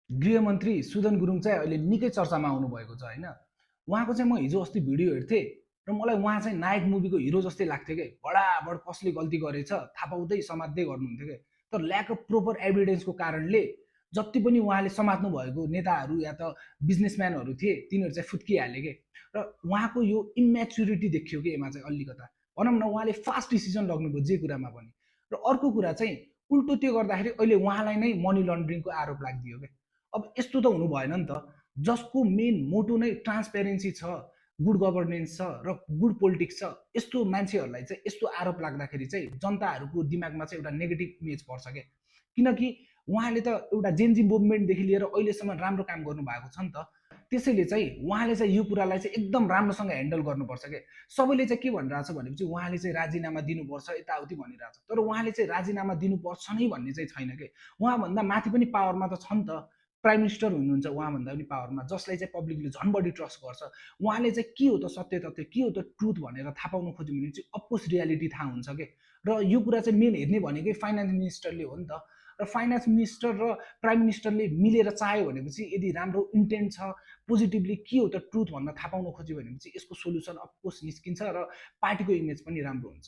गृहमन्त्री सुदन गुरुङ चाहिँ अहिले निकै चर्चामा आउनुभएको छ होइन। उहाँको चाहिँ म हिजो अस्ति भिडियो हेर्थेँ र मलाई उहाँ चाहिँ नायक मुभीको हिरो जस्तै लाग्थ्यो कि बडाबड कसले गल्ती गरेछ थाहा पाउँदै समात्दै गर्नुहुन्थ्यो कि। तर ल्याक अफ प्रोपर एभिडेन्सको कारणले जति पनि उहाँले समात्नु भएको नेताहरू या त बिजनेसम्यानहरू थिए तिनीहरू चाहिँ फुत्किहाले के। र उहाँको यो इम्याच्युरिटी देखियो कि यसमा चाहिँ अलिकता भनौँ न उहाँले फास्ट डिसिजन लग्नुभयो जे कुरामा पनि। र अर्को कुरा चाहिँ उल्टो त्यो गर्दाखेरि अहिले उहाँलाई नै मनी लन्ड्रिङको आरोप लाग्दियो क्या। अब यस्तो त हुनु भएन नि त। जसको मेन मोटो नै ट्रान्सपेरेन्सी छ, गुड गभर्नेन्स छ र गुड पोलिटिक्स छ, यस्तो मान्छेहरूलाई चाहिँ यस्तो आरोप लाग्दाखेरि चाहिँ जनताहरूको दिमागमा चाहिँ एउटा नेगेटिभ इमेज पर्छ क्या। किनकि उहाँले त एउटा जेनजी मुभमेन्टदेखि लिएर अहिलेसम्म राम्रो काम गर्नुभएको छ नि त। त्यसैले चाहिँ उहाँले चाहिँ यो कुरालाई चाहिँ एकदम राम्रोसँग ह्यान्डल गर्नुपर्छ क्या। सबैले चाहिँ के भनिरहेछ भनेपछि उहाँले चाहिँ राजीनामा दिनुपर्छ यताउति भनिरहेछ, तर उहाँले चाहिँ राजीनामा दिनुपर्छ नै भन्ने चाहिँ छैन कि। उहाँभन्दा माथि पनि पावरमा त छ नि त, प्राइम मिनिस्टर हुनुहुन्छ उहाँभन्दा पनि पावरमा, जसलाई चाहिँ पब्लिकले झन् बढी ट्रस्ट गर्छ। उहाँले चाहिँ के हो त सत्य तथ्य, के हो त ट्रुथ भनेर थाहा पाउनु खोज्यो भने चाहिँ अफकोर्स रियालिटी थाहा हुन्छ कि। र यो कुरा चाहिँ मेन हेर्ने भनेकै फाइनेन्स मिनिस्टरले हो नि त। र फाइनेन्स मिनिस्टर र प्राइम मिनिस्टरले मिलेर चाह्यो भनेपछि यदि राम्रो इन्टेन्ट छ, पोजिटिभली के हो त ट्रुथ भन्न थाहा पाउनु खोज्यो भनेपछि यसको सोल्युसन अफकोर्स निस्किन्छ र पार्टीको इमेज पनि राम्रो हुन्छ।